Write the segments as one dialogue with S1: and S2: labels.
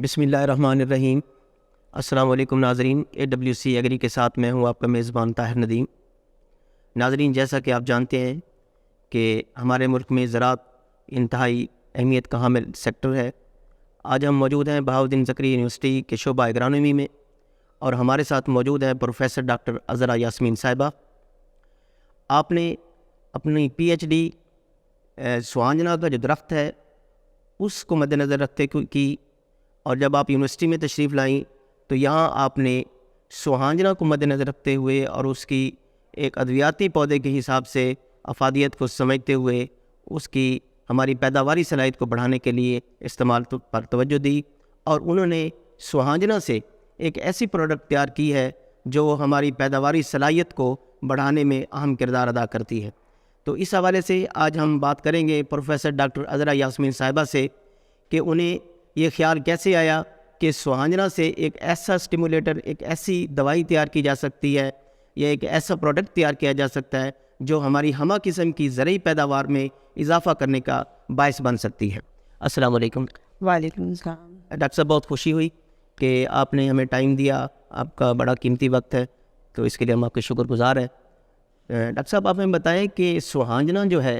S1: بسم اللہ الرحمن الرحیم۔ السلام علیکم ناظرین، AWC ایگری کے ساتھ میں ہوں آپ کا میزبان طاہر ندیم۔ ناظرین، جیسا کہ آپ جانتے ہیں کہ ہمارے ملک میں زراعت انتہائی اہمیت کا حامل سیکٹر ہے۔ آج ہم موجود ہیں بہاؤالدین زکریا یونیورسٹی کے شعبہ ایگرانومی میں، اور ہمارے ساتھ موجود ہیں پروفیسر ڈاکٹر عذرا یاسمین صاحبہ۔ آپ نے اپنی PhD سوہانجنا کا جو درخت ہے اس کو مد نظر رکھتے کی، اور جب آپ یونیورسٹی میں تشریف لائیں تو یہاں آپ نے سوہانجنا کو مد نظر رکھتے ہوئے اور اس کی ایک ادویاتی پودے کے حساب سے افادیت کو سمجھتے ہوئے اس کی ہماری پیداواری صلاحیت کو بڑھانے کے لیے استعمال پر توجہ دی، اور انہوں نے سوہانجنا سے ایک ایسی پروڈکٹ تیار کی ہے جو ہماری پیداواری صلاحیت کو بڑھانے میں اہم کردار ادا کرتی ہے۔ تو اس حوالے سے آج ہم بات کریں گے پروفیسر ڈاکٹر عذرا یاسمین صاحبہ سے کہ انہیں یہ خیال کیسے آیا کہ سوہانجنا سے ایک ایسا سٹیمولیٹر، ایک ایسی دوائی تیار کی جا سکتی ہے یا ایک ایسا پروڈکٹ تیار کیا جا سکتا ہے جو ہماری ہمہ قسم کی زرعی پیداوار میں اضافہ کرنے کا باعث بن سکتی ہے۔ السلام علیکم۔
S2: وعلیکم السلام۔
S1: ڈاکٹر صاحب، بہت خوشی ہوئی کہ آپ نے ہمیں ٹائم دیا، آپ کا بڑا قیمتی وقت ہے، تو اس کے لیے ہم آپ کے شکر گزار ہیں۔ ڈاکٹر صاحب، آپ ہمیں بتائیں کہ سوہانجنا جو ہے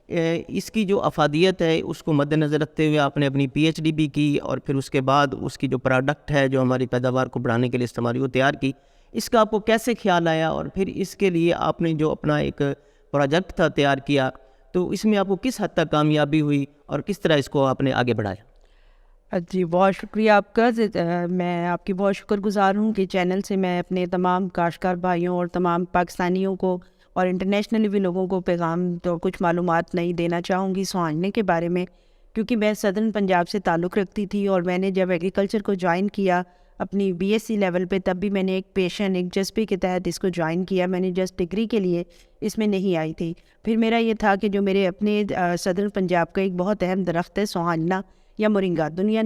S1: اس کی جو افادیت ہے اس کو مد نظر رکھتے ہوئے آپ نے اپنی PhD بھی کی، اور پھر اس کے بعد اس کی جو پروڈکٹ ہے جو ہماری پیداوار کو بڑھانے کے لیے استعمال وہ تیار کی۔ اس کا آپ کو کیسے خیال آیا، اور پھر اس کے لیے آپ نے جو اپنا ایک پروجیکٹ تھا تیار کیا، تو اس میں آپ کو کس حد تک کامیابی ہوئی اور کس طرح اس کو آپ نے آگے بڑھایا؟
S2: جی، بہت شکریہ آپ کا۔ میں آپ کی بہت شکر گزار ہوں کہ چینل سے میں اپنے تمام کاشتکار بھائیوں اور تمام پاکستانیوں کو اور انٹرنیشنلی بھی لوگوں کو پیغام تو کچھ معلومات نہیں دینا چاہوں گی سوہانجنے کے بارے میں، کیونکہ میں صدرن پنجاب سے تعلق رکھتی تھی، اور میں نے جب ایگریکلچر کو جوائن کیا اپنی BSc لیول پہ، تب بھی میں نے ایک پیشن، ایک جذبے کے تحت اس کو جوائن کیا۔ میں نے جسٹ ڈگری کے لیے اس میں نہیں آئی تھی۔ پھر میرا یہ تھا کہ جو میرے اپنے صدرن پنجاب کا ایک بہت اہم درخت ہے سوہانجنا یا مورنگا، دنیا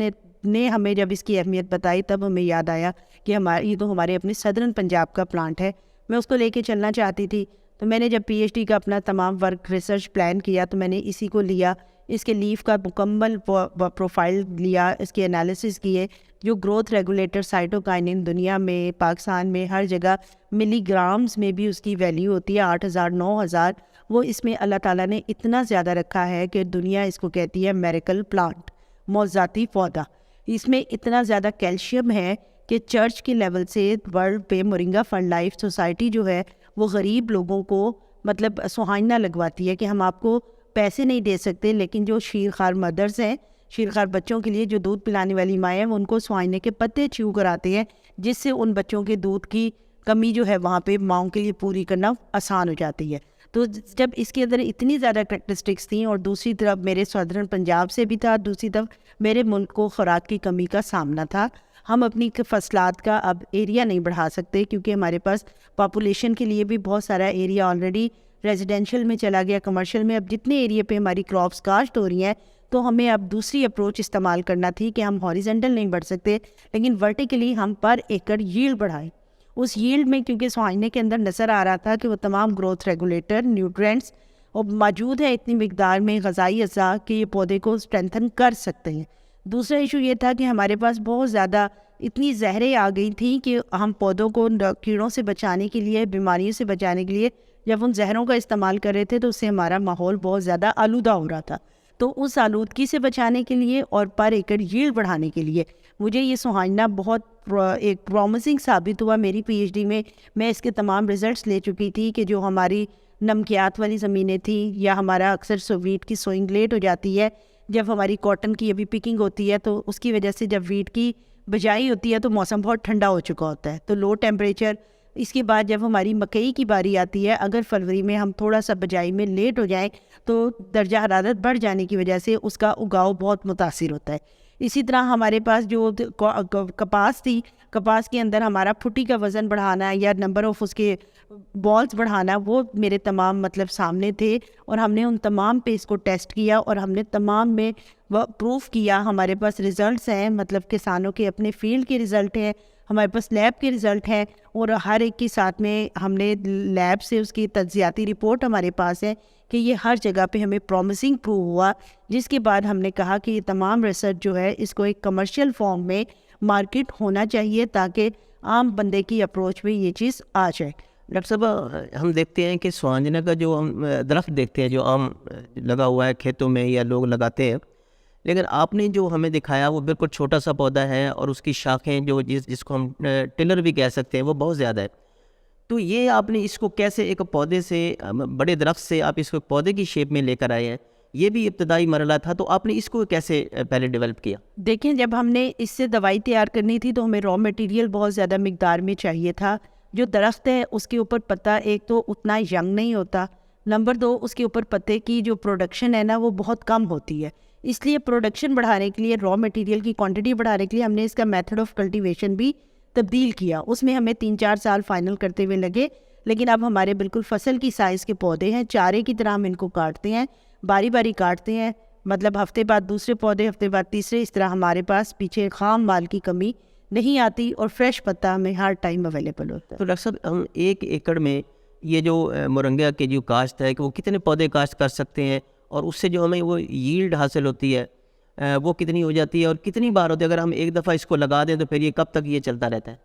S2: نے ہمیں جب اس کی اہمیت بتائی تب ہمیں یاد آیا کہ یہ تو ہمارے اپنے صدرن پنجاب کا پلانٹ ہے، میں اس کو لے کے چلنا چاہتی تھی۔ تو میں نے جب PhD کا اپنا تمام ورک ریسرچ پلان کیا تو میں نے اسی کو لیا، اس کے لیف کا مکمل پروفائل لیا، اس کے انالیسس کیے، جو گروتھ ریگولیٹر سائٹوکائنن دنیا میں، پاکستان میں ہر جگہ ملی گرامز میں بھی اس کی ویلیو ہوتی ہے 8000 9000، وہ اس میں اللہ تعالیٰ نے اتنا زیادہ رکھا ہے کہ دنیا اس کو کہتی ہے میریکل پلانٹ، معجزاتی پودا۔ اس میں اتنا زیادہ کیلشیم ہے کہ چرچ کے لیول سے ورلڈ پہ مورنگا فنڈ لائف سوسائٹی جو ہے وہ غریب لوگوں کو مطلب سوہانجنا لگواتی ہے کہ ہم آپ کو پیسے نہیں دے سکتے، لیکن جو شیرخوار مدرس ہیں، شیرخوار بچوں کے لیے جو دودھ پلانے والی مائیں ہیں، وہ ان کو سوہانجنے کے پتے چیو کراتے ہیں، جس سے ان بچوں کے دودھ کی کمی جو ہے وہاں پہ ماؤں کے لیے پوری کرنا آسان ہو جاتی ہے۔ تو جب اس کے اندر اتنی زیادہ کریکٹرسٹکس تھیں، اور دوسری طرف میرے صدرن پنجاب سے بھی تھا، دوسری طرف میرے ملک کو خوراک کی کمی کا سامنا تھا، ہم اپنی فصلات کا اب ایریا نہیں بڑھا سکتے کیونکہ ہمارے پاس پاپولیشن کے لیے بھی بہت سارا ایریا آلریڈی ریزیڈینشل میں چلا گیا، کمرشل میں۔ اب جتنے ایریا پہ ہماری کراپس کاشت ہو رہی ہیں تو ہمیں اب دوسری اپروچ استعمال کرنا تھی کہ ہم ہاریزنٹل نہیں بڑھ سکتے، لیکن ورٹیکلی ہم پر ایکڑ ییلڈ بڑھائیں۔ اس ییلڈ میں کیونکہ سوہانجنے کے اندر نظر آ رہا تھا کہ وہ تمام گروتھ ریگولیٹر، نیوٹرینٹس اور موجود ہے اتنی مقدار میں غذائی اجزاء کہ یہ پودے کو اسٹرینتھن کر سکتے ہیں۔ دوسرا ایشو یہ تھا کہ ہمارے پاس بہت زیادہ اتنی زہریں آ گئی تھیں کہ ہم پودوں کو کیڑوں سے بچانے کے لیے، بیماریوں سے بچانے کے لیے جب ان زہروں کا استعمال کر رہے تھے تو اس سے ہمارا ماحول بہت زیادہ آلودہ ہو رہا تھا۔ تو اس آلودگی سے بچانے کے لیے اور پر ایکڑ ییلڈ بڑھانے کے لیے مجھے یہ سوہانجنا بہت ایک پرومسنگ ثابت ہوا۔ میری PhD میں اس کے تمام ریزلٹس لے چکی تھی کہ جو ہماری نمکیات والی زمینیں تھیں، یا ہمارا اکثر ویٹ کی سوئنگ لیٹ ہو جاتی ہے، جب ہماری کاٹن کی ابھی پکنگ ہوتی ہے تو اس کی وجہ سے جب ویٹ کی بجائی ہوتی ہے تو موسم بہت ٹھنڈا ہو چکا ہوتا ہے، تو لو ٹیمپریچر۔ اس کے بعد جب ہماری مکئی کی باری آتی ہے، اگر فروری میں ہم تھوڑا سا بجائی میں لیٹ ہو جائیں تو درجہ حرارت بڑھ جانے کی وجہ سے اس کا اگاؤ بہت متاثر ہوتا ہے۔ اسی طرح ہمارے پاس جو کپاس تھی، کپاس کے اندر ہمارا پھٹی کا وزن بڑھانا یا نمبر آف اس کے بالز بڑھانا، وہ میرے تمام سامنے تھے، اور ہم نے ان تمام پہ اس کو ٹیسٹ کیا اور ہم نے تمام میں وہ پروف کیا۔ ہمارے پاس ریزلٹس ہیں، کسانوں کے اپنے فیلڈ کے ریزلٹ ہیں، ہمارے پاس لیب کے رزلٹ ہیں، اور ہر ایک کے ساتھ میں ہم نے لیب سے اس کی تجزیاتی رپورٹ ہمارے پاس ہے کہ یہ ہر جگہ پہ ہمیں پرومسنگ پروو ہوا، جس کے بعد ہم نے کہا کہ یہ تمام ریسرچ جو ہے اس کو ایک کمرشل فارم میں مارکیٹ ہونا چاہیے تاکہ عام بندے کی اپروچ میں یہ چیز آ جائے۔
S1: ڈاکٹر صاحب ہم دیکھتے ہیں کہ سوانجنا کا جو ہم درخت دیکھتے ہیں جو عام لگا ہوا ہے کھیتوں میں یا لوگ لگاتے ہیں، لیکن آپ نے جو ہمیں دکھایا وہ بالکل چھوٹا سا پودا ہے اور اس کی شاخیں جو جس کو ہم ٹلر بھی کہہ سکتے ہیں وہ بہت زیادہ ہے۔ تو یہ آپ نے اس کو کیسے ایک پودے سے بڑے درخت سے آپ اس کو پودے کی شیپ میں لے کر آئے ہیں؟ یہ بھی ابتدائی مرحلہ تھا، تو آپ نے اس کو کیسے پہلے ڈیولپ کیا؟
S2: دیکھیں، جب ہم نے اس سے دوائی تیار کرنی تھی تو ہمیں را مٹیریل بہت زیادہ مقدار میں چاہیے تھا۔ جو درخت ہے اس کے اوپر پتا ایک تو اتنا ینگ نہیں ہوتا، نمبر 2 اس کے اوپر پتے کی جو پروڈکشن ہے نا وہ بہت کم ہوتی ہے، اس لیے پروڈکشن بڑھانے کے لیے، را مٹیریل کی کوانٹٹی بڑھانے کے لیے ہم نے اس کا میتھڈ آف کلٹیویشن بھی تبدیل کیا۔ اس میں ہمیں 3-4 سال فائنل کرتے ہوئے لگے، لیکن اب ہمارے بالکل فصل کی سائز کے پودے ہیں، چارے کی طرح ہم ان کو کاٹتے ہیں، باری باری کاٹتے ہیں، مطلب ہفتے بعد دوسرے پودے، ہفتے بعد تیسرے، اس طرح ہمارے پاس پیچھے خام مال کی کمی نہیں آتی اور فریش پتا ہمیں ہر ٹائم اویلیبل ہوتا ہے۔
S1: تو ڈاکٹر صاحب ہم 1 ایکڑ میں یہ جو مرنگا کی جو کاشت ہے کہ وہ کتنے پودے کاشت کر سکتے ہیں، اور اس سے جو ہمیں وہ ییلڈ حاصل ہوتی ہے وہ کتنی ہو جاتی ہے اور کتنی بار ہوتی ہے؟ اگر ہم ایک دفعہ اس کو لگا دیں تو پھر یہ کب تک یہ چلتا رہتا ہے؟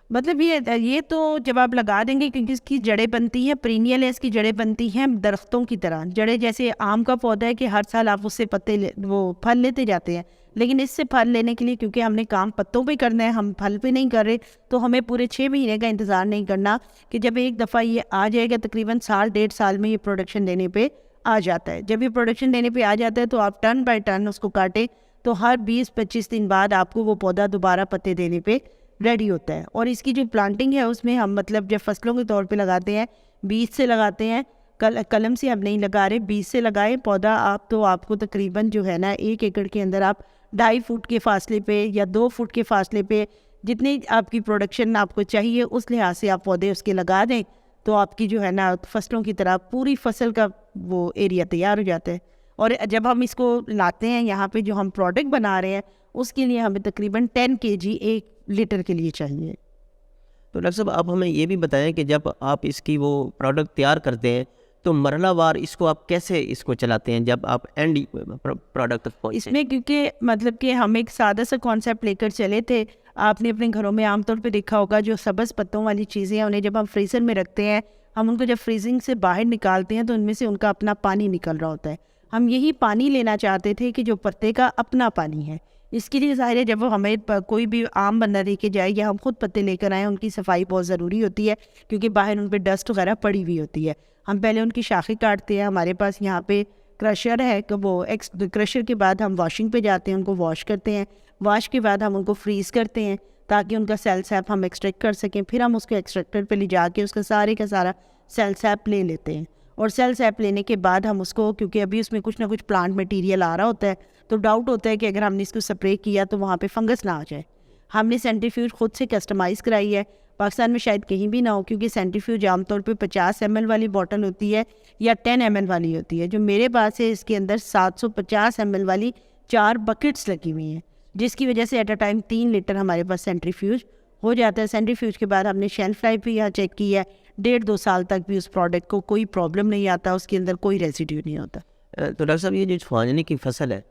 S2: مطلب یہ تو جب آپ لگا دیں گے، کیونکہ اس کی جڑیں بنتی ہیں، پرینیل ہے، اس کی جڑیں بنتی ہیں درختوں کی طرح، جڑیں جیسے آم کا پودا ہے کہ ہر سال آپ اس سے پتے وہ پھل لیتے جاتے ہیں، لیکن اس سے پھل لینے کے لیے کیونکہ ہم نے کام پتوں پہ کرنا ہے، ہم پھل پہ نہیں کر رہے، تو ہمیں پورے 6 مہینے کا انتظار نہیں کرنا کہ جب ایک دفعہ یہ آ جائے گا تقریباً 1.5 سال میں یہ پروڈکشن دینے پہ آ جاتا ہے۔ جب یہ پروڈکشن دینے پہ آ جاتا ہے تو آپ ٹن بائی ٹن اس کو کاٹیں تو ہر 20-25 دن بعد آپ کو وہ پودا دوبارہ پتے دینے پہ ریڈی ہوتا ہے۔ اور اس کی جو پلانٹنگ ہے اس میں ہم مطلب جب فصلوں کے طور پہ لگاتے ہیں، بیج سے لگاتے ہیں، قلم سے ہم نہیں لگا رہے، بیج سے لگائیں پودا آپ، تو آپ کو تقریباً جو ہے نا 1 ایکڑ کے اندر آپ 2.5 فٹ کے فاصلے پہ یا 2 فٹ کے فاصلے پہ جتنی آپ کی پروڈکشن آپ کو چاہیے اس لحاظ سے آپ پودے اس کے لگا دیں تو آپ کی جو ہے نا فصلوں کی طرح پوری فصل کا وہ ایریا تیار ہو جاتا ہے۔ اور جب ہم اس کو لاتے ہیں یہاں پہ جو ہم پروڈکٹ بنا رہے ہیں اس کے لیے ہمیں تقریباً 10 kg 1 لیٹر کے لیے چاہیے۔
S1: تو ڈاکٹر صاحب آپ ہمیں یہ بھی بتائیں کہ جب آپ اس کی وہ پروڈکٹ تیار کرتے ہیں تو مرحلہ وار اس کو آپ کیسے اس کو چلاتے ہیں جب آپ اینڈ پروڈکٹ پہنچتے
S2: اس میں کیونکہ مطلب کہ ہم ایک سادہ سا کانسیپٹ لے کر چلے تھے، آپ نے اپنے گھروں میں عام طور پہ دیکھا ہوگا جو سبز پتوں والی چیزیں ہیں انہیں جب ہم فریزر میں رکھتے ہیں، ہم ان کو جب فریزنگ سے باہر نکالتے ہیں تو ان میں سے ان کا اپنا پانی نکل رہا ہوتا ہے۔ ہم یہی پانی لینا چاہتے تھے کہ جو پتے کا اپنا پانی ہے۔ اس کے لیے ظاہر ہے جب وہ ہمیں کوئی بھی عام بندہ دے کے جائے یا ہم خود پتے لے کر آئیں، ان کی صفائی بہت ضروری ہوتی ہے کیونکہ باہر ان پہ ڈسٹ وغیرہ پڑی ہوئی ہوتی ہے۔ ہم پہلے ان کی شاخیں کاٹتے ہیں، ہمارے پاس یہاں پہ کرشر ہے کہ وہ کرشر کے بعد ہم واشنگ پہ جاتے ہیں، ان کو واش کرتے ہیں، واش کے بعد ہم ان کو فریز کرتے ہیں تاکہ ان کا سیل سیپ ہم ایکسٹریکٹ کر سکیں، پھر ہم اس کو ایکسٹریکٹر پہ لے جا کے اس کا سارا سیل سیپ لے لیتے ہیں، اور سیل سیپ لینے کے بعد ہم اس کو، کیونکہ ابھی اس میں کچھ نہ کچھ پلانٹ مٹیریل آ رہا ہوتا ہے تو ڈاؤٹ ہوتا ہے کہ اگر ہم نے اس کو سپرے کیا تو وہاں پہ فنگس نہ آ جائے۔ ہم نے سینٹریفیوج خود سے کسٹمائز کرائی ہے، پاکستان میں شاید کہیں بھی نہ ہو کیونکہ سینٹریفیوج عام طور پہ 50 ml والی بوٹل ہوتی ہے یا 10 ml والی ہوتی ہے، جو میرے پاس ہے اس کے اندر 750 ml والی 4 بکٹس لگی ہوئی ہیں، جس کی وجہ سے ایٹ اے ٹائم 3 لیٹر ہمارے پاس سینٹریفیوج ہو جاتا ہے۔ سینٹریفیوج کے بعد ہم نے شیلف لائف بھی یہاں چیک کی ہے، 1.5-2 سال تک بھی اس پروڈکٹ کو کوئی پرابلم نہیں آتا، اس کے اندر کوئی ریزیڈیو نہیں ہوتا۔
S1: تو ڈاکٹر صاحب یہ جو چھوانجنے کی فصل ہے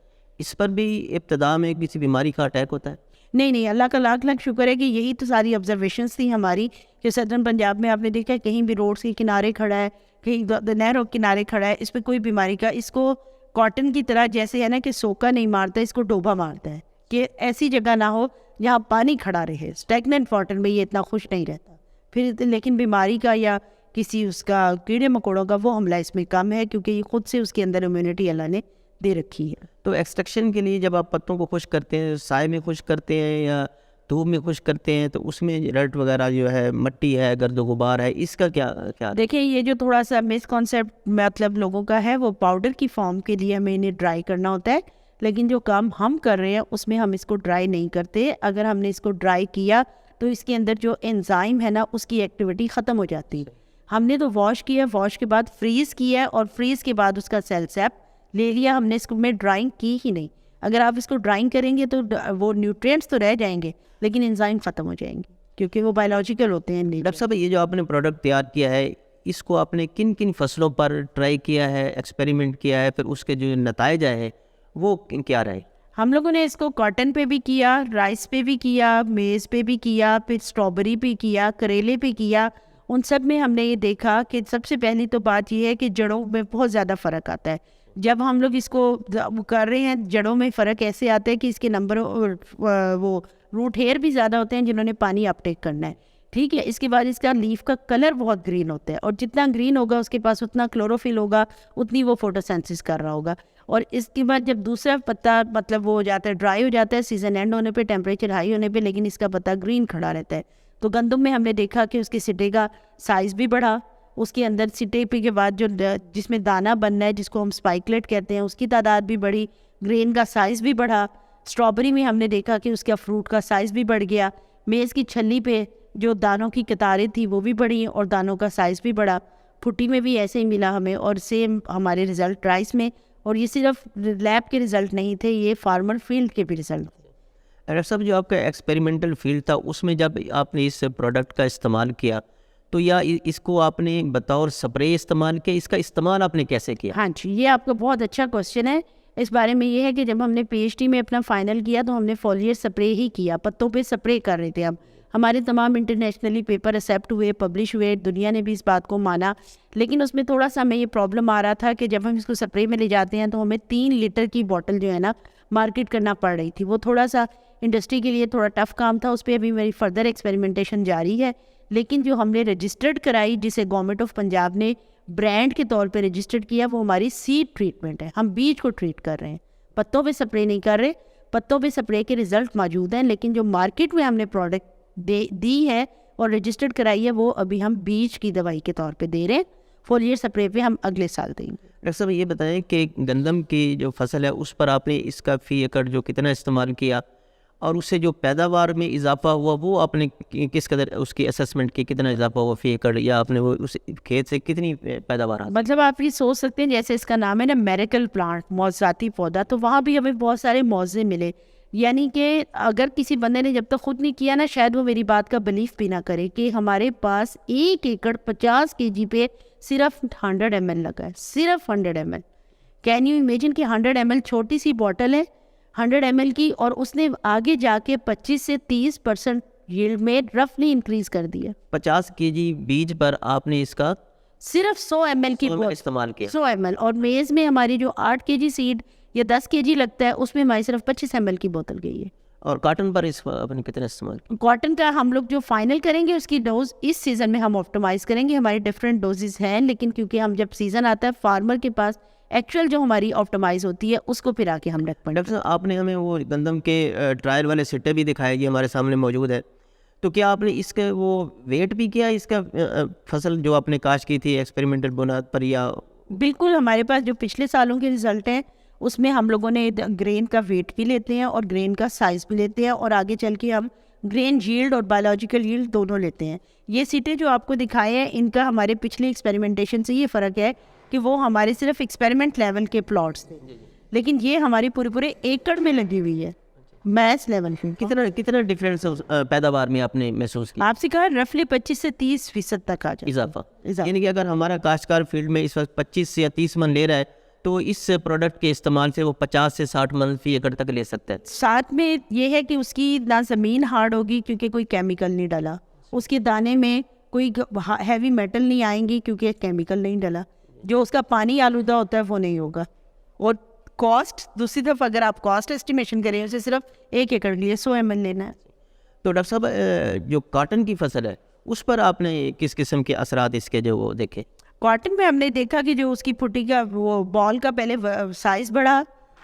S1: اس پر بھی ابتدا میں کسی بیماری کا اٹیک ہوتا ہے؟
S2: نہیں، اللہ کا لاکھ شکر ہے کہ یہی تو ساری آبزرویشنس تھی ہماری کہ سدرن پنجاب میں آپ نے دیکھا کہیں بھی روڈ کے کنارے کھڑا ہے، کہیں نہروں کے کنارے کھڑا ہے، اس پہ کوئی بیماری کا، اس کو کاٹن کی طرح جیسے ہے نا کہ سوکا نہیں مارتا، اس کو ڈوبا مارتا ہے کہ ایسی جگہ نہ ہو جہاں پانی کھڑا رہے، اسٹیگننٹ واٹر میں یہ اتنا خوش نہیں رہتا پھر، لیکن بیماری کا یا کسی اس کا کیڑے مکوڑوں کا وہ حملہ اس میں کم ہے کیونکہ یہ خود سے اس کے اندر امیونٹی اللہ نے دے رکھی ہے۔
S1: تو ایکسٹریکشن کے لیے جب آپ پتوں کو خشک کرتے ہیں، سائے میں خشک کرتے ہیں یا دھوپ میں خشک کرتے ہیں، تو اس میں رٹ وغیرہ جو ہے، مٹی ہے، گرد و غبار ہے، اس کا کیا
S2: دیکھیں یہ جو تھوڑا سا مس کانسیپٹ مطلب لوگوں کا ہے، وہ پاؤڈر کی فارم کے لیے ہمیں انہیں ڈرائی کرنا ہوتا ہے، لیکن جو کام ہم کر رہے ہیں اس میں ہم اس کو ڈرائی نہیں کرتے۔ اگر ہم نے اس کو ڈرائی کیا تو اس کے اندر جو انزائم ہے نا اس کی ایکٹیویٹی ختم ہو جاتی ہے۔ ہم نے تو واش کیا، واش کے بعد فریز کیا اور فریز کے بعد اس کا سیل سیپ لے لیا، ہم نے اس کو میں ڈرائنگ کی ہی نہیں۔ اگر آپ اس کو ڈرائنگ کریں گے تو وہ نیوٹرینٹس تو رہ جائیں گے لیکن انزائم ختم ہو جائیں گے۔ کیونکہ وہ بایولوجیکل ہوتے ہیں.
S1: ڈاکٹر صاحب یہ جو آپ نے پروڈکٹ تیار کیا ہے اس کو آپ نے کن کن فصلوں پر ٹرائی کیا ہے, ایکسپیریمنٹ کیا ہے, پھر اس کے جو نتائج آئے ہیں وہ کیا رہے؟
S2: ہم لوگوں نے اس کو کاٹن پہ بھی کیا, رائس پہ بھی کیا, میز پہ بھی کیا, پھر اسٹرابری پہ کیا, کریلے پہ کیا. ان سب میں ہم نے یہ دیکھا کہ سب سے پہلی تو بات یہ ہے کہ جڑوں میں بہت زیادہ فرق آتا ہے. جب ہم لوگ اس کو کر رہے ہیں جڑوں میں فرق ایسے آتا ہے کہ اس کے نمبر وہ روٹ ہیئر بھی زیادہ ہوتے ہیں جنہوں نے پانی اپ ٹیک کرنا ہے. ٹھیک ہے, اس کے بعد اس کا لیف کا کلر بہت گرین ہوتا ہے, اور جتنا گرین ہوگا اس کے پاس اتنا کلوروفل ہوگا, اتنی وہ فوٹوسینتھسس کر رہا ہوگا. اور اس کے بعد جب دوسرا پتا مطلب وہ ہو جاتا ہے, ڈرائی ہو جاتا ہے سیزن اینڈ ہونے پہ, ٹیمپریچر ہائی ہونے پہ, لیکن اس کا پتا گرین کھڑا رہتا ہے. تو گندم میں ہم نے دیکھا کہ اس کے سٹے کا سائز بھی بڑھا, اس کے اندر سٹے پہ کے بعد جو جس میں دانہ بننا ہے جس کو ہم اسپائکلیٹ کہتے ہیں اس کی تعداد بھی بڑھی, گرین کا سائز بھی بڑھا. اسٹرابری میں ہم نے دیکھا کہ اس کا فروٹ کا سائز بھی بڑھ گیا. میز کی چھلی پہ جو دانوں کی قطاریں تھیں وہ بھی بڑھی اور دانوں کا سائز بھی بڑھا. پھٹی میں بھی ایسے ہی ملا ہمیں, اور سیم ہمارے رزلٹ رائس میں. اور یہ صرف لیب کے رزلٹ نہیں تھے, یہ فارمر فیلڈ کے بھی رزلٹ تھے.
S1: ڈاکٹر صاحب جو آپ کا ایکسپیریمنٹل فیلڈ تھا اس میں جب آپ نے اس پروڈکٹ کا استعمال کیا تو یا اس کو آپ نے بطور سپرے استعمال کیا, اس کا استعمال آپ نے کیسے کیا؟
S2: ہاں جی, یہ آپ کا بہت اچھا کوشچن ہے. اس بارے میں یہ ہے کہ جب ہم نے پی ایچ ڈی میں اپنا فائنل کیا تو ہم نے فولیئر سپرے ہی کیا, پتوں پہ سپرے کر رہے تھے. ہم ہمارے تمام انٹرنیشنلی پیپر ایکسیپٹ ہوئے, پبلش ہوئے, دنیا نے بھی اس بات کو مانا. لیکن اس میں تھوڑا سا ہمیں یہ پرابلم آ رہا تھا کہ جب ہم اس کو سپرے میں لے جاتے ہیں تو ہمیں 3 لیٹر کی بوٹل جو ہے نا مارکیٹ کرنا پڑ رہی تھی. وہ تھوڑا سا انڈسٹری کے لیے تھوڑا ٹف کام تھا. اس پہ ابھی میری فردر ایکسپیریمنٹیشن جاری ہے. لیکن جو ہم نے رجسٹرڈ کرائی, جسے گورنمنٹ آف پنجاب نے برانڈ کے طور پہ رجسٹرڈ کیا, وہ ہماری سیڈ ٹریٹمنٹ ہے. ہم بیج کو ٹریٹ کر رہے ہیں, پتوں پہ سپرے نہیں کر رہے. پتوں پہ سپرے کے رزلٹ موجود ہیں, لیکن جو مارکیٹ میں ہم نے پروڈکٹ دی ہے اور رجسٹرڈ کرائی ہے وہ ابھی ہم بیج کی دوائی کے طور پہ دے رہے ہیں. فولیئر سپرے پہ ہم اگلے سال دیں گے.
S1: ڈاکٹر صاحب یہ بتائیں کہ گندم کی جو فصل ہے اس پر آپ نے اس کا فی ایکڑ جو کتنا استعمال کیا, اور اس سے جو پیداوار میں اضافہ ہوا وہ آپ نے کس قدر اس کی اسسمنٹ کی, کتنا اضافہ ہوا فی ایکڑ, یا آپ نے وہ اس کھیت سے کتنی پیداوار آتی؟
S2: مطلب آپ یہ سوچ سکتے ہیں جیسے اس کا نام ہے نا میریکل پلانٹ, معجزاتی پودا, تو وہاں بھی ہمیں بہت سارے معجزے ملے. یعنی کہ اگر کسی بندے نے جب تک خود نہیں کیا نا شاید وہ میری بات کا بلیف بھی نہ کرے کہ ہمارے پاس 1 ایکڑ 50 kg پہ صرف 100 ml لگا ہے, صرف 100 ml. کین یو امیجن کہ 100 ml چھوٹی سی بوٹل ہے 100 ml کی, اور اس نے آگے جا کے 25 سے 30% ییلڈ میں رفلی انکریز کر دیا.
S1: 50 kg بیج پر آپ نے اس کا
S2: صرف 100 ml کی
S1: استعمال کیا.
S2: 100 ml. اور میز میں ہماری جو 8 kg سیڈ یا 10 kg لگتا ہے اس میں ہماری صرف 25 ml کی بوتل گئی ہے.
S1: اور کاٹن پر اس آپ نے کتنا استعمال کیا؟
S2: کاٹن کا ہم لوگ جو فائنل کریں گے اس کی ڈوز اس سیزن میں ہم آپٹیمائز کریں گے. ہماری ڈفرینٹ ڈوزز ہیں, لیکن کیونکہ ہم جب سیزن آتا ہے فارمر کے پاس ایکچوئل جو ہماری آپٹیمائز ہوتی ہے اس کو پھر آ کے ہم رکھ پائیں.
S1: ڈاکٹر صاحب آپ نے ہمیں وہ گندم کے ٹرائل والے سٹے بھی دکھائے, یہ ہمارے سامنے موجود ہے. تو کیا آپ نے اس کا وہ ویٹ بھی کیا, اس کا فصل جو آپ نے کاشت کی تھی ایکسپیریمنٹل بنیاد پر؟ یا
S2: بالکل, ہمارے پاس جو پچھلے سالوں کے رزلٹ ہیں اس میں ہم لوگوں نے گرین کا ویٹ بھی لیتے ہیں اور گرین کا سائز بھی لیتے ہیں, اور آگے چل کے ہم گرین ییلڈ اور بایولوجیکل ییلڈ دونوں لیتے ہیں. یہ سیٹیں جو آپ کو دکھائے ہیں ان کا ہمارے پچھلے ایکسپیریمنٹیشن سے یہ فرق ہے کہ وہ ہمارے صرف ایکسپیریمنٹ لیول کے پلاٹس تھے, لیکن یہ ہماری پورے ایکڑ میں لگی ہوئی ہے میس لیول پہ.
S1: کتنا ڈفرینس پیداوار میں آپ نے محسوس کیا؟
S2: آپ سے کہا رفلی 25 سے 30% تک آ جائے
S1: اضافہ. یعنی کہ اگر ہمارا کاشتکار فیلڈ میں اس وقت 25 سے یا 30 من لے رہا ہے تو اس پروڈکٹ کے استعمال سے وہ 50 سے 60 من فی ایکڑ تک لے سکتا ہے.
S2: ساتھ میں یہ ہے کہ اس کی نہ زمین ہارڈ ہوگی کیونکہ کوئی کیمیکل نہیں ڈالا, اس کے دانے میں کوئی ہیوی میٹل نہیں آئیں گی کیونکہ کیمیکل نہیں ڈالا, جو اس کا پانی آلودہ ہوتا ہے وہ نہیں ہوگا. اور کاسٹ دوسری طرف اگر آپ کاسٹ اسٹیمیشن کریں اسے صرف 1 ایکڑ کے لیے 100 ml لینا ہے.
S1: تو ڈاکٹر صاحب جو کاٹن کی فصل ہے اس پر آپ نے کس قسم کے اثرات اس کے جو وہ دیکھے؟
S2: کاٹن میں ہم نے دیکھا کہ جو اس کی پھٹی کا وہ بال کا پہلے سائز بڑھا,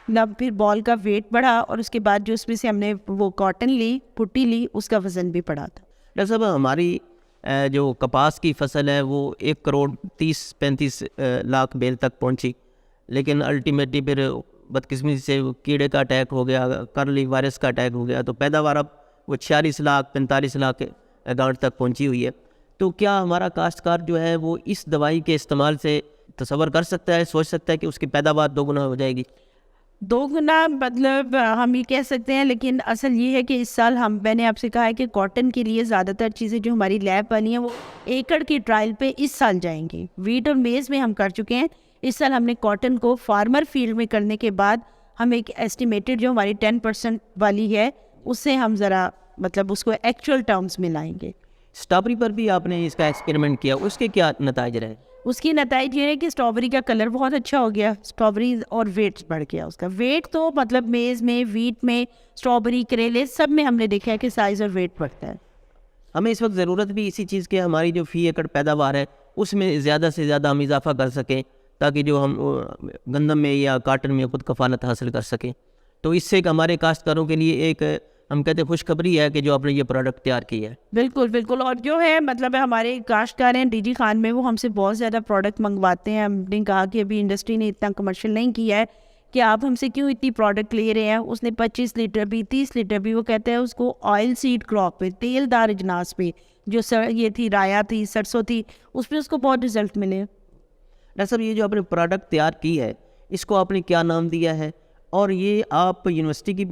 S2: نہ پھر بال کا ویٹ بڑھا, اور اس کے بعد جو اس میں سے ہم نے وہ کاٹن لی پھٹی لی اس کا وزن بھی بڑھا تھا.
S1: ڈاکٹر صاحب ہماری جو کپاس کی فصل ہے وہ 1,30,35 لاکھ بیل تک پہنچی, لیکن الٹیمیٹلی پھر بدقسمتی سے کیڑے کا اٹیک ہو گیا, کرلی وائرس کا اٹیک ہو گیا, تو پیداوار اب وہ 46 لاکھ 45 لاکھ گانٹ تک پہنچی ہوئی ہے. تو کیا ہمارا کاشتکار جو ہے وہ اس دوائی کے استعمال سے تصور کر سکتا ہے, سوچ سکتا ہے کہ اس کی پیداوار 2 گنا ہو جائے گی؟
S2: دو گنا مطلب ہم یہ کہہ سکتے ہیں، لیکن اصل یہ ہے کہ اس سال میں نے آپ سے کہا ہے کہ کاٹن کے لیے زیادہ تر چیزیں جو ہماری لیب والی ہیں وہ ایکڑ کی ٹرائل پہ اس سال جائیں گی. ویٹ اور میز میں ہم کر چکے ہیں. اس سال ہم نے کاٹن کو فارمر فیلڈ میں کرنے کے بعد ہم ایک ایسٹیمیٹڈ جو ہماری 10% والی ہے اس سے ہم ذرا مطلب اس کو ایکچوئل ٹرمز میں لائیں گے.
S1: اسٹرابری پر بھی آپ نے اس کا ایکسپیریمنٹ کیا، اس کے کیا نتائج رہے؟
S2: اس کی نتائج یہ ہے کہ اسٹرابری کا کلر بہت اچھا ہو گیا، اسٹرابری اور ویٹ بڑھ گیا. اس کا ویٹ تو مطلب میز میں، ویٹ میں، اسٹرابری، کریلے سب میں ہم نے دیکھا ہے کہ سائز اور ویٹ بڑھتا ہے.
S1: ہمیں اس وقت ضرورت بھی اسی چیز کی، ہماری جو فی ایکڑ پیداوار ہے اس میں زیادہ سے زیادہ ہم اضافہ کر سکیں تاکہ جو ہم گندم میں یا کاٹن میں خود کفالت حاصل کر سکیں. تو اس سے ہمارے کاشتکاروں کے لیے ایک ہم کہتے ہیں خوشخبری ہے کہ جو آپ نے یہ پروڈکٹ تیار کی ہے.
S2: بالکل بالکل. اور جو ہے مطلب ہمارے کاشتکار ہیں ڈی جی خان میں، وہ ہم سے بہت زیادہ پروڈکٹ منگواتے ہیں. ہم نے کہا کہ ابھی انڈسٹری نے اتنا کمرشل نہیں کیا ہے کہ آپ ہم سے کیوں اتنی پروڈکٹ لے رہے ہیں. اس نے 25 لیٹر بھی، 30 لیٹر بھی، وہ کہتے ہیں اس کو آئل سیڈ کراپ پہ، تیل دار اجناس پہ، جو یہ تھی رایا تھی، سرسوں تھی، اس پہ اس کو بہت رزلٹ ملے.
S1: ڈاکٹر صاحب یہ جو آپ نے پروڈکٹ تیار کی ہے اس کو آپ نے کیا نام دیا ہے، اور یہ آپ یونیورسٹی کی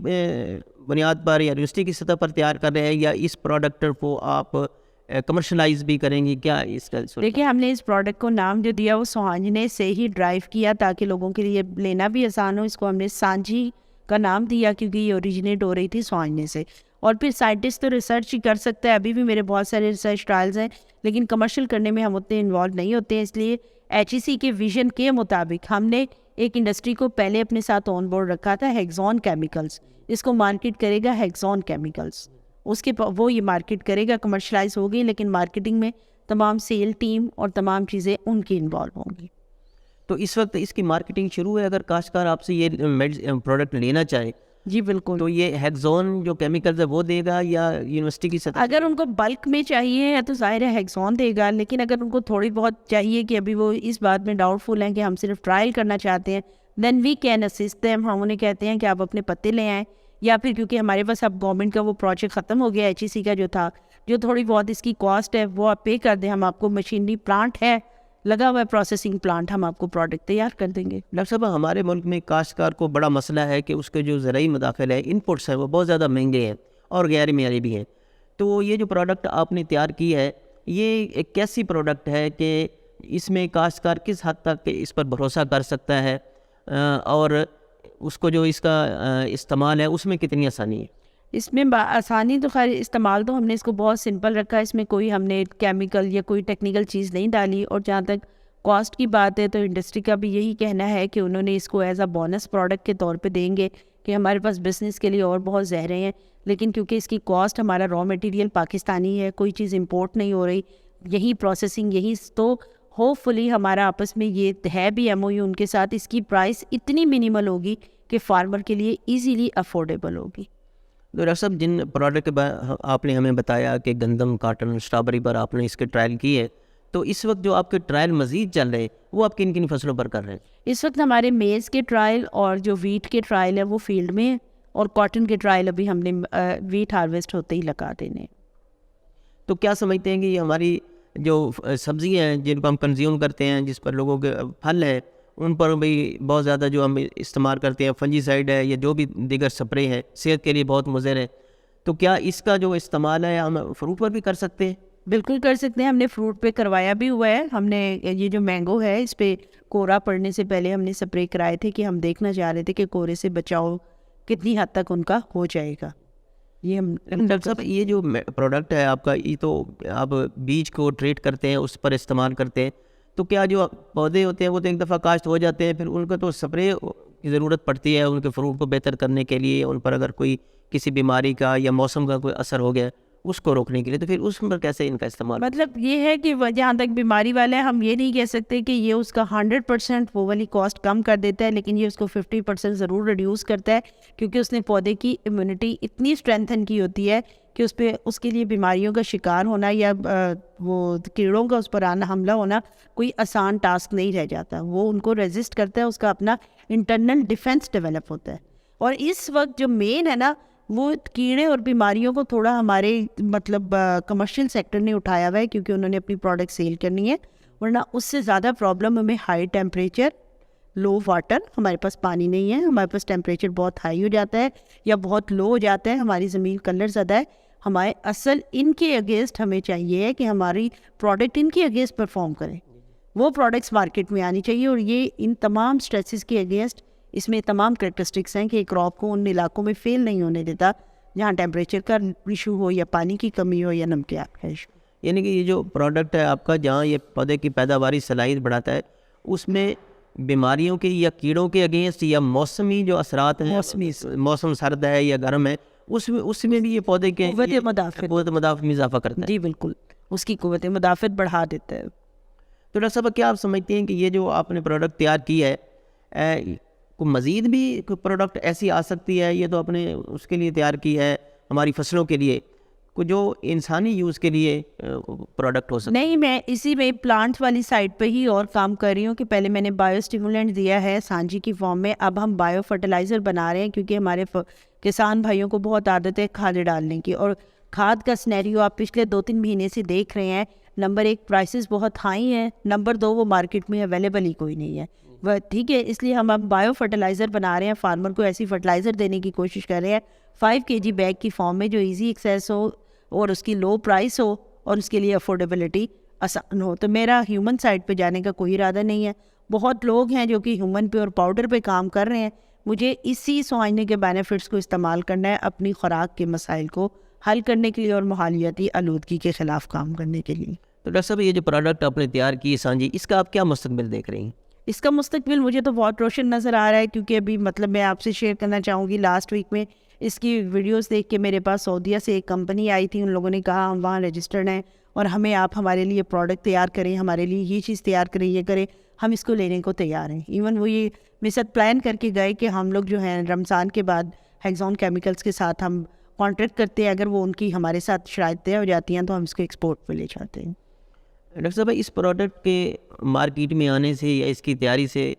S1: بنیاد پر یا یونیورسٹی کی سطح پر تیار کر رہے ہیں یا اس پروڈکٹ کو آپ کمرشلائز بھی کریں گی، کیا اس کا؟
S2: دیکھیں ہم نے اس پروڈکٹ کو نام جو دیا وہ سوہانجنے سے ہی ڈرائیو کیا تاکہ لوگوں کے لیے لینا بھی آسان ہو. اس کو ہم نے سانجھی کا نام دیا کیونکہ یہ اوریجنیٹ ہو رہی تھی سوہانجنے سے. اور پھر سائنٹسٹ تو ریسرچ ہی کر سکتا ہے. ابھی بھی میرے بہت سارے ریسرچ ٹرائلز ہیں لیکن کمرشل کرنے میں ہم اتنے انوالو نہیں ہوتے ہیں. اس لیے HEC کے ویژن کے مطابق ہم نے ایک انڈسٹری کو پہلے اپنے ساتھ آن بورڈ رکھا تھا، ہیگزون کیمیکلز. اس کو مارکیٹ کرے گا ہیگزون کیمیکلز. اس کے وہ یہ مارکیٹ کرے گا، کمرشلائز ہو گئی، لیکن مارکیٹنگ میں تمام سیل ٹیم اور تمام چیزیں ان کی انوالو ہوں گی.
S1: تو اس وقت اس کی مارکیٹنگ شروع ہے. اگر کاشتکار آپ سے یہ پروڈکٹ لینا چاہے
S2: جی بالکل،
S1: تو یہ ہیگزون جو کیمیکلز ہے وہ دے گا یا یونیورسٹی کی سطح؟
S2: اگر ان کو بلک میں چاہیے تو ظاہر ہے ہیگزون دے گا، لیکن اگر ان کو تھوڑی بہت چاہیے کہ ابھی وہ اس بات میں ڈاؤٹ فل ہیں کہ ہم صرف ٹرائل کرنا چاہتے ہیں، دین وی کین اسسٹ دیم. ہم انہیں کہتے ہیں کہ آپ اپنے پتے لے آئیں، یا پھر کیونکہ ہمارے پاس اب گورنمنٹ کا وہ پروجیکٹ ختم ہو گیا HEC کا جو تھا، جو تھوڑی بہت اس کی کاسٹ ہے وہ آپ پے کر دیں. ہم آپ کو مشینری پلانٹ ہے لگا ہوا ہے، پروسیسنگ پلانٹ، ہم آپ کو پروڈکٹ تیار کر دیں گے.
S1: ڈاکٹر صاحب ہمارے ملک میں کاشتکار کو بڑا مسئلہ ہے کہ اس کے جو زرعی مداخل ہے، ان پٹس ہیں، وہ بہت زیادہ مہنگے ہیں اور غیر معیاری بھی ہیں. تو یہ جو پروڈکٹ آپ نے تیار کی ہے یہ ایک کیسی پروڈکٹ ہے کہ اس میں کاشتکار کس حد تک اس پر بھروسہ کر سکتا ہے، اور اس کو جو اس کا استعمال ہے اس میں کتنی آسانی ہے؟
S2: اس میں آسانی تو خیر استعمال تو ہم نے اس کو بہت سمپل رکھا ہے. اس میں کوئی ہم نے کیمیکل یا کوئی ٹیکنیکل چیز نہیں ڈالی. اور جہاں تک کاسٹ کی بات ہے تو انڈسٹری کا بھی یہی کہنا ہے کہ انہوں نے اس کو ایز اے بونس پروڈکٹ کے طور پہ دیں گے کہ ہمارے پاس بزنس کے لیے اور بہت زہریں ہیں، لیکن کیونکہ اس کی کاسٹ، ہمارا را مٹیریل پاکستانی ہے، کوئی چیز امپورٹ نہیں ہو رہی، یہی پروسیسنگ یہی، تو ہوپ فلی ہمارا آپس میں یہ ہے بھی MOU ان کے ساتھ، اس کی پرائس اتنی منیمل ہوگی کہ فارمر کے لیے ایزیلی افورڈیبل ہوگی.
S1: ڈاکٹر صاحب جن پروڈکٹ آپ نے ہمیں بتایا کہ گندم، کاٹن، اسٹرابری پر آپ نے اس کے ٹرائل کی ہے، تو اس وقت جو آپ کے ٹرائل مزید چل رہے ہیں وہ آپ کن کن فصلوں پر کر رہے ہیں؟
S2: اس وقت ہمارے میز کے ٹرائل اور جو ویٹ کے ٹرائل ہے وہ فیلڈ میں ہے، اور کاٹن کے ٹرائل ابھی ہم نے ویٹ ہارویسٹ ہوتے ہی لگا دینے.
S1: تو کیا سمجھتے ہیں کہ یہ ہماری جو سبزیاں ہیں جن کو ہم کنزیوم کرتے ہیں، جس پر لوگوں کے پھل ہیں، ان پر بھی بہت زیادہ جو ہم استعمال کرتے ہیں فنجی سائڈ ہے یا جو بھی دیگر سپرے ہے، صحت کے لیے بہت مضر ہے، تو کیا اس کا جو استعمال ہے ہم فروٹ پر بھی کر سکتے ہیں؟
S2: بالکل کر سکتے ہیں. ہم نے فروٹ پہ کروایا بھی ہوا ہے. ہم نے یہ جو مینگو ہے اس پہ کورا پڑنے سے پہلے ہم نے سپرے کرائے تھے کہ ہم دیکھنا چاہ رہے تھے کہ کورے سے بچاؤ کتنی حد تک ان کا ہو جائے گا. یہ ہم
S1: ڈاکٹر صاحب یہ جو پروڈکٹ ہے آپ کا، یہ تو آپ بیج کو ٹریٹ کرتے ہیں، اس پر استعمال کرتے ہیں، تو کیا جو پودے ہوتے ہیں وہ تو ایک دفعہ کاشت ہو جاتے ہیں، پھر ان کو تو سپرے کی ضرورت پڑتی ہے ان کے فروٹ کو بہتر کرنے کے لیے، ان پر اگر کوئی کسی بیماری کا یا موسم کا کوئی اثر ہو گیا اس کو روکنے کے لیے، تو پھر اس پر کیسے ان کا استعمال؟
S2: مطلب یہ ہے کہ جہاں تک بیماری والا ہے ہم یہ نہیں کہہ سکتے کہ یہ اس کا 100% وہ والی کاسٹ کم کر دیتا ہے، لیکن یہ اس کو 50% ضرور ریڈیوس کرتا ہے، کیونکہ اس نے پودے کی امیونٹی اتنی اسٹرینتھن کی ہوتی ہے کہ اس پہ اس کے لیے بیماریوں کا شکار ہونا یا وہ کیڑوں کا اس پر آنا، حملہ ہونا کوئی آسان ٹاسک نہیں رہ جاتا. وہ ان کو ریزسٹ کرتا ہے، اس کا اپنا انٹرنل ڈیفینس ڈیولپ ہوتا ہے. اور اس وقت جو مین ہے نا وہ کیڑے اور بیماریوں کو تھوڑا ہمارے مطلب کمرشل سیکٹر نے اٹھایا ہوا ہے کیونکہ انہوں نے اپنی پروڈکٹ سیل کرنی ہے، ورنہ اس سے زیادہ پرابلم ہمیں ہائی ٹیمپریچر، لو واٹر، ہمارے پاس پانی نہیں ہے، ہمارے پاس ٹیمپریچر بہت ہائی ہو جاتا ہے یا بہت لو ہو جاتا ہے، ہماری زمین کلر زدہ ہے. ہمارے اصل ان کے اگینسٹ ہمیں چاہیے ہے کہ ہماری پروڈکٹ ان کے اگینسٹ پرفارم کرے. وہ پروڈکٹس مارکیٹ میں آنی چاہیے، اور یہ ان تمام اسٹریسز کے اگینسٹ اس میں تمام کریکٹرسٹکس ہیں کہ کراپ کو ان علاقوں میں فیل نہیں ہونے دیتا جہاں ٹیمپریچر کا ایشو ہو یا پانی کی کمی ہو یا نمکیات کا ایشو.
S1: یعنی کہ یہ جو پروڈکٹ ہے آپ کا، جہاں یہ پودے کی پیداواری صلاحیت بڑھاتا ہے، اس میں بیماریوں کے یا کیڑوں کے اگینسٹ یا موسمی جو اثرات ہیں، موسم سرد ہے یا گرم ہے، اس میں بھی یہ پودے کے قوت مدافعت میں اضافہ کرتا ہے.
S2: جی بالکل، اس کی قوت مدافعت بڑھا دیتا ہے.
S1: تو ڈاکٹر صاحب کیا آپ سمجھتے ہیں کہ یہ جو آپ نے پروڈکٹ تیار کی ہے، کوئی مزید بھی کوئی پروڈکٹ ایسی آ سکتی ہے؟ یہ تو آپ نے اس کے لیے تیار کی ہے ہماری فصلوں کے لیے، کو جو انسانی یوز کے لیے پروڈکٹ ہو سکتا ہے؟
S2: نہیں، میں اسی میں پلانٹس والی سائڈ پہ ہی اور کام کر رہی ہوں کہ پہلے میں نے بایو اسٹیمولنٹ دیا ہے سانجی کی فارم میں، اب ہم بایو فرٹیلائزر بنا رہے ہیں کیونکہ ہمارے کسان بھائیوں کو بہت عادت ہے کھاد ڈالنے کی. اور کھاد کا سینیریو آپ پچھلے 2-3 مہینے سے دیکھ رہے ہیں. نمبر 1 پرائسز بہت ہائی ہیں، نمبر 2 وہ مارکیٹ میں اویلیبل ہی کوئی نہیں ہے. ٹھیک ہے، اس لیے ہم اب بایو فرٹیلائزر بنا رہے ہیں، فارمر کو ایسی فرٹیلائزر دینے کی کوشش کر رہے ہیں 5 kg بیگ کی فارم میں، جو ایزی ایکسیس ہو اور اس کی لو پرائس ہو اور اس کے لیے افورڈیبلٹی آسان ہو. تو میرا ہیومن سائڈ پہ جانے کا کوئی ارادہ نہیں ہے. بہت لوگ ہیں جو کہ ہیومن پہ اور پاؤڈر پہ کام کر رہے ہیں. مجھے اسی سوائنے کے بینیفٹس کو استعمال کرنا ہے اپنی خوراک کے مسائل کو حل کرنے کے لیے اور ماحولیاتی آلودگی کے خلاف کام کرنے کے لیے.
S1: تو ڈاکٹر صاحب یہ جو پروڈکٹ آپ نے تیار کی سانجی، اس کا آپ کیا مستقبل دیکھ رہی ہیں؟
S2: اس کا مستقبل مجھے تو بہت روشن نظر آ رہا ہے، کیونکہ ابھی میں آپ سے شیئر کرنا چاہوں گی، لاسٹ ویک میں اس کی ویڈیوز دیکھ کے میرے پاس سعودیہ سے ایک کمپنی آئی تھی. ان لوگوں نے کہا ہم وہاں رجسٹرڈ ہیں اور ہمیں آپ ہمارے لیے پروڈکٹ تیار کریں، ہمارے لیے یہ چیز تیار کریں، یہ کریں، ہم اس کو لینے کو تیار ہیں. ایون وہ یہ میرے ساتھ پلان کر کے گئے کہ ہم لوگ جو ہیں رمضان کے بعد ہیگزون کیمیکلز کے ساتھ ہم کانٹریکٹ کرتے ہیں، اگر وہ ان کی ہمارے ساتھ شرائط طے ہو جاتی ہیں تو ہم اس کو ایکسپورٹ پہ لے جاتے ہیں.
S1: ڈاکٹر صاحب اس پروڈکٹ کے مارکیٹ میں آنے سے یا اس کی تیاری سے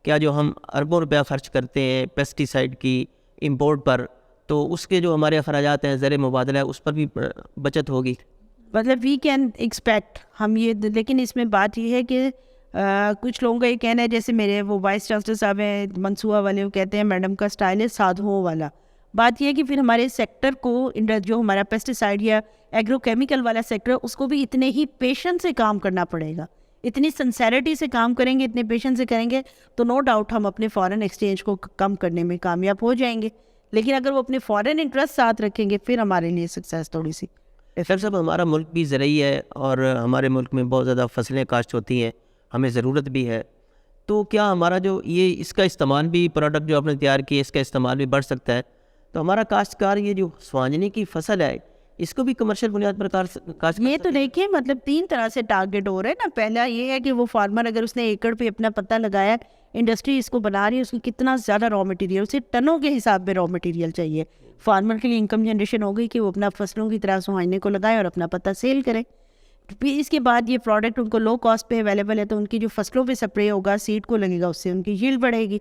S1: کیا جو ہم اربوں روپیہ خرچ کرتے ہیں پیسٹی سائڈ کی امپورٹ پر، تو اس کے جو ہمارے اخراجات ہیں زر مبادلہ ہے، اس پر بھی بچت ہوگی؟
S2: مطلب وی کین ایکسپیکٹ ہم یہ، لیکن اس میں بات یہ ہے کہ کچھ لوگوں کا یہ کہنا ہے، جیسے میرے وہ وائس چانسلر صاحب ہیں منصوبہ والے، وہ کہتے ہیں میڈم کا سٹائل ہے سادھوؤں والا. بات یہ ہے کہ پھر ہمارے سیکٹر کو، جو ہمارا پیسٹیسائڈ یا ایگرو کیمیکل والا سیکٹر، اس کو بھی اتنے ہی پیشنس سے کام کرنا پڑے گا. اتنی سنسیریٹی سے کام کریں گے، اتنے پیشنس سے کریں گے تو نو ڈاؤٹ ہم اپنے فارن ایکسچینج کو کم کرنے میں کامیاب ہو جائیں گے. لیکن اگر وہ اپنے فارن انٹرسٹ ساتھ رکھیں گے پھر ہمارے لیے سکسیس تھوڑی سی.
S1: ڈاکٹر صاحب ہمارا ملک بھی زرعی ہے اور ہمارے ملک میں بہت زیادہ فصلیں کاشت ہوتی ہیں، ہمیں ضرورت بھی ہے. تو کیا ہمارا جو یہ اس کا استعمال بھی، پروڈکٹ جو آپ نے تیار کی ہے اس کا استعمال بھی بڑھ سکتا ہے؟ تو ہمارا کاشتکار یہ جو سوانجنی کی فصل ہے اس کو بھی کمرشل بنیاد پر کاشت،
S2: یہ تو دیکھیں مطلب 3 طرح سے ٹارگیٹ ہو رہا ہے نا. پہلا یہ ہے کہ وہ فارمر اگر اس نے ایکڑ پہ اپنا پتہ لگایا، انڈسٹری اس کو بنا رہی ہے، اس کو کتنا زیادہ را مٹیریل، اسے ٹنوں کے حساب میں را مٹیریل چاہیے. فارمر کے لیے انکم جنریشن ہو گئی کہ وہ اپنا فصلوں کی طرح سوانجنے کو لگائے اور اپنا پتہ سیل کرے. پھر اس کے بعد یہ پروڈکٹ ان کو لو کاسٹ پہ اویلیبل ہے، تو ان کی جو فصلوں پہ سپرے ہوگا، سیڈ کو لگے گا، اس سے ان کی ییلڈ بڑھے گی.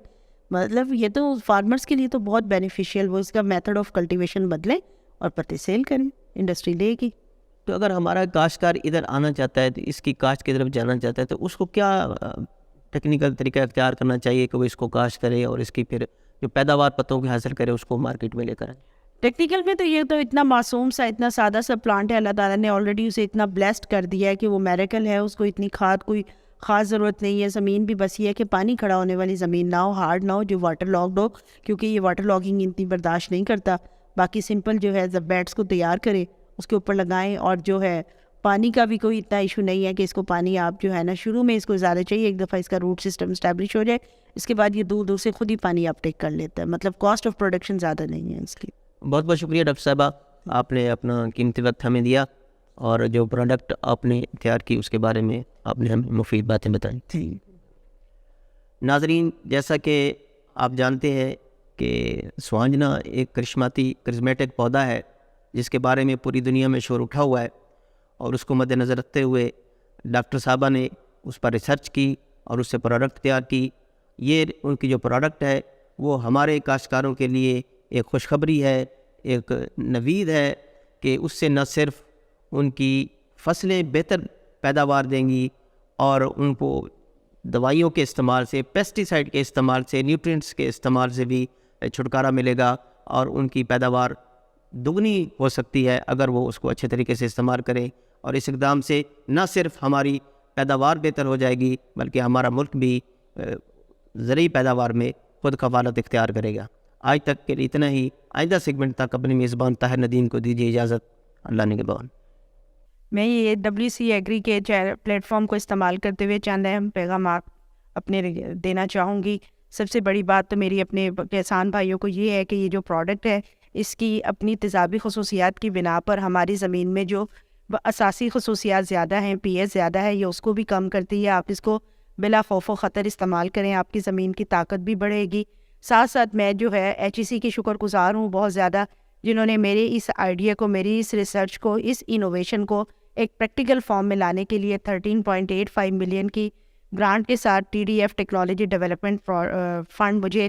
S2: مطلب یہ تو فارمرز کے لیے تو بہت بینیفیشیل، وہ اس کا میتھڈ آف کلٹیویشن بدلیں اور پتے سیل کریں، انڈسٹری لے گی.
S1: تو اگر ہمارا کاشتکار ادھر آنا چاہتا ہے، تو اس کی کاشت کی طرف جانا چاہتا ہے، تو اس کو کیا ٹیکنیکل طریقہ اختیار کرنا چاہیے کہ وہ اس کو کاشت کرے اور اس کی پھر جو پیداوار پتوں کی حاصل کرے اس کو مارکیٹ میں لے کر آئے؟
S2: ٹیکنیکل میں تو یہ تو اتنا معصوم سا، اتنا سادہ سا پلانٹ ہے، اللہ تعالیٰ نے آلریڈی اسے اتنا بلیسڈ کر دیا ہے کہ وہ میریکل ہے. اس کو اتنی کھاد کوئی خاص ضرورت نہیں ہے. زمین بھی بس یہ ہے کہ پانی کھڑا ہونے والی زمین نہ ہو، ہارڈ نہ ہو، جو واٹر لاگڈ ہو، کیونکہ یہ واٹر لاگنگ اتنی برداشت نہیں کرتا. باقی سمپل جو ہے بیڈس کو تیار کرے، اس کے اوپر لگائیں، اور جو ہے پانی کا بھی کوئی اتنا ایشو نہیں ہے کہ اس کو پانی آپ جو ہے نا شروع میں اس کو زیادہ چاہیے، ایک دفعہ اس کا روٹ سسٹم اسٹیبلش ہو جائے، اس کے بعد یہ دور دور سے خود ہی پانی اپ ٹیک کر لیتا ہے. مطلب کاسٹ آف پروڈکشن زیادہ نہیں ہے اس کی.
S1: بہت بہت شکریہ ڈاکٹر صاحبہ، آپ نے اپنا قیمتی وقت ہمیں دیا اور جو پروڈکٹ آپ نے تیار کی اس کے بارے میں آپ نے ہمیں مفید باتیں بتائیں. ناظرین، جیسا کہ آپ جانتے ہیں کہ سوانجنا ایک کرشمیٹک پودا ہے جس کے بارے میں پوری دنیا میں شور اٹھا ہوا ہے، اور اس کو مد نظر رکھتے ہوئے ڈاکٹر صاحبہ نے اس پر ریسرچ کی اور اس سے پروڈکٹ تیار کی. یہ ان کی جو پروڈکٹ ہے وہ ہمارے کاشتکاروں کے لیے ایک خوشخبری ہے، ایک نوید ہے کہ اس سے نہ صرف ان کی فصلیں بہتر پیداوار دیں گی اور ان کو دوائیوں کے استعمال سے، پیسٹیسائڈ کے استعمال سے، نیوٹرینٹس کے استعمال سے بھی چھٹکارا ملے گا، اور ان کی پیداوار دگنی ہو سکتی ہے اگر وہ اس کو اچھے طریقے سے استعمال کریں. اور اس اقدام سے نہ صرف ہماری پیداوار بہتر ہو جائے گی بلکہ ہمارا ملک بھی زرعی پیداوار میں خود کفالت اختیار کرے گا. آج تک کے لیے اتنا ہی. آئندہ سیگمنٹ تک اپنی میزبان طاہر ندیم کو دیجیے اجازت. اللہ نگہبان.
S2: میں یہ WC ایگری کے پلیٹ فارم کو استعمال کرتے ہوئے چند اہم پیغامات اپنے دینا چاہوں گی. سب سے بڑی بات تو میری اپنے کسان بھائیوں کو یہ ہے کہ یہ جو پروڈکٹ ہے اس کی اپنی تیزابی خصوصیات کی بنا پر ہماری زمین میں جو اساسی خصوصیات زیادہ ہیں، پی ایچ زیادہ ہے، یہ اس کو بھی کم کرتی ہے. آپ اس کو بلا خوف و خطر استعمال کریں، آپ کی زمین کی طاقت بھی بڑھے گی. ساتھ ساتھ میں جو ہے HEC کی شکر گزار ہوں بہت زیادہ، جنہوں نے میرے اس آئیڈیا کو، میری اس ریسرچ کو، اس انوویشن کو ایک پریکٹیکل فارم میں لانے کے لیے 13.85 ملین کی گرانٹ کے ساتھ TDF ٹیکنالوجی ڈیولپمنٹ فنڈ مجھے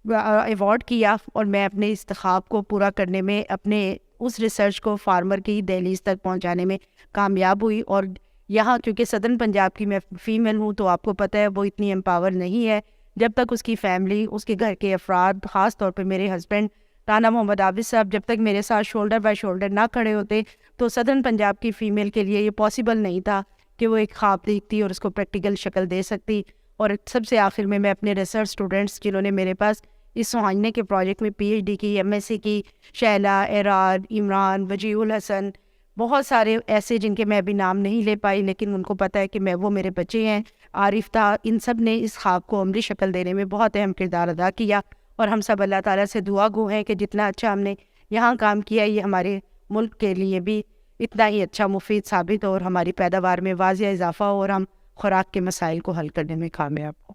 S2: ایوارڈ کیا، اور میں اپنے اس خواب کو پورا کرنے میں، اپنے اس ریسرچ کو فارمر کی دہلیز تک پہنچانے میں کامیاب ہوئی. اور یہاں کیونکہ صدرن پنجاب کی میں فیمیل ہوں تو آپ کو پتہ ہے وہ اتنی امپاور نہیں ہے. جب تک اس کی فیملی، اس کے گھر کے افراد، خاص طور پہ میرے ہسبینڈ رانا محمد عابد صاحب، جب تک میرے ساتھ شولڈر بائی شولڈر نہ کھڑے ہوتے تو صدرن پنجاب کی فیمیل کے لیے یہ پاسبل نہیں تھا کہ وہ ایک خواب دیکھتی اور اس کو پریکٹیکل شکل دے سکتی. اور سب سے آخر میں اپنے ریسرچ اسٹوڈنٹس جنہوں نے میرے پاس اس سہاننے کے پروجیکٹ میں PhD کی، MSc کی، شیلا، اراد، عمران، وجیہ الحسن، بہت سارے ایسے جن کے میں ابھی نام نہیں لے پائی لیکن ان کو پتہ ہے کہ وہ میرے بچے ہیں، عارف تھا، ان سب نے اس خواب کو عملی شکل دینے میں بہت اہم کردار ادا کیا. اور ہم سب اللہ تعالیٰ سے دعا گو ہیں کہ جتنا اچھا ہم نے یہاں کام کیا یہ ہمارے ملک کے لیے بھی اتنا ہی اچھا مفید ثابت ہو، اور ہماری پیداوار میں واضح اضافہ ہو، اور ہم خوراک کے مسائل کو حل کرنے میں کامیاب ہوں.